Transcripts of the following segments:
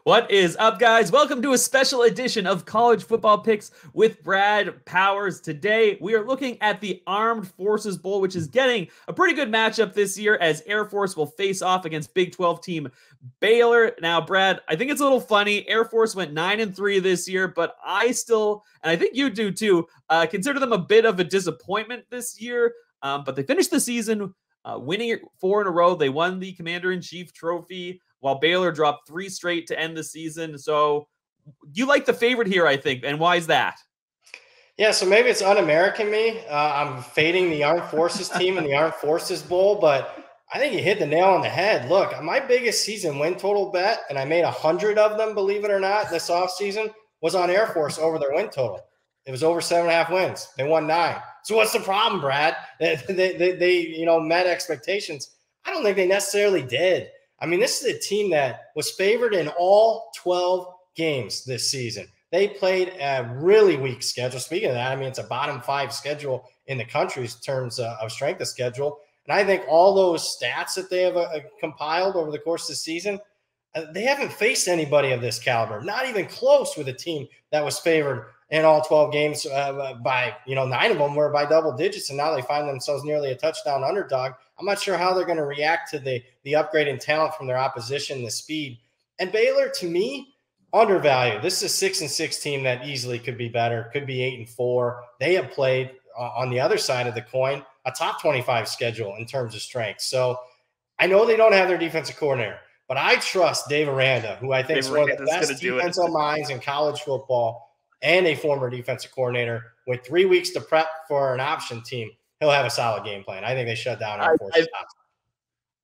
What is up, guys? Welcome to a special edition of College Football Picks with Brad Powers. Today, we are looking at the Armed Forces Bowl, which is getting a pretty good matchup this year as Air Force will face off against Big 12 team Baylor. Now, Brad, I think it's a little funny. Air Force went 9-3 this year, but I still, and I think you do too, consider them a bit of a disappointment this year. But they finished the season winning 4 in a row. They won the Commander-in-Chief trophy, while Baylor dropped 3 straight to end the season. So you like the favorite here, I think. And why is that? Yeah, so maybe it's un-American me. I'm fading the Armed Forces team in the Armed Forces Bowl, but I think you hit the nail on the head. Look, my biggest season win total bet, and I made 100 of them, believe it or not, this offseason, was on Air Force over their win total. It was over 7.5 wins. They won 9. So what's the problem, Brad? They met expectations. I don't think they necessarily did. I mean, this is a team that was favored in all 12 games this season. They played a really weak schedule. Speaking of that, I mean, it's a bottom 5 schedule in the country in terms of strength of schedule. And I think all those stats that they have compiled over the course of the season, they haven't faced anybody of this caliber, not even close with a team that was favored in all 12 games by, 9 of them were by double digits, and now they find themselves nearly a touchdown underdog. I'm not sure how they're going to react to the upgrade in talent from their opposition, the speed. And Baylor, to me, undervalued. This is a 6-6 team that easily could be better, could be 8-4. They have played on the other side of the coin a top 25 schedule in terms of strength. So I know they don't have their defensive coordinator, but I trust Dave Aranda, who I think is one of the best defensive minds in college football and a former defensive coordinator. With 3 weeks to prep for an option team, he'll have a solid game plan. I think they shut down Air Force.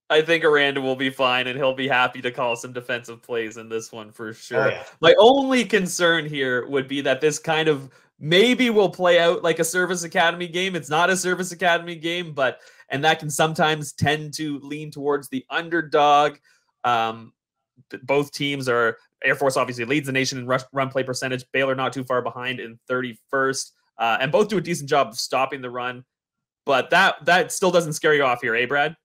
I think Aranda will be fine, and he'll be happy to call some defensive plays in this one for sure. Oh, yeah. My only concern here would be that this kind of maybe will play out like a Service Academy game. It's not a Service Academy game, and that can sometimes tend to lean towards the underdog. Both teams are, Air Force obviously leads the nation in run play percentage. Baylor not too far behind in 31st, and both do a decent job of stopping the run. But that still doesn't scare you off here, eh, Brad?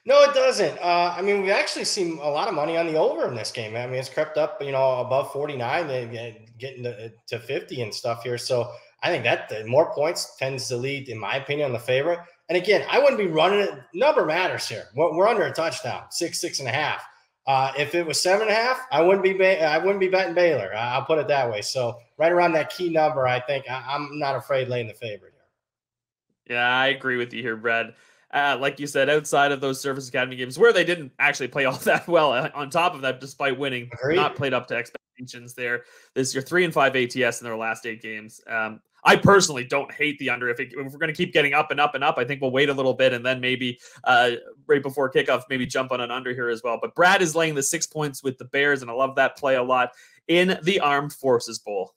No, it doesn't. I mean, we've actually seen a lot of money on the over in this game. I mean, it's crept up, above 49, getting to 50 and stuff here. So I think that the more points tends to lead, in my opinion, on the favorite. And again, I wouldn't be running it. Number matters here. We're under a touchdown, 6.5. If it was 7.5, I wouldn't be betting Baylor. I'll put it that way. So right around that key number, I think I'm not afraid laying the favorite here. Yeah, I agree with you here, Brad. Like you said, outside of those Service Academy games where they didn't actually play all that well, on top of that, despite winning, not played up to expectations there. This year, 3-5 ATS in their last 8 games. I personally don't hate the under. If we're going to keep getting up and up and up, I think we'll wait a little bit and then maybe right before kickoff, maybe jump on an under here as well. But Brad is laying the 6 points with the Bears, and I love that play a lot in the Armed Forces Bowl.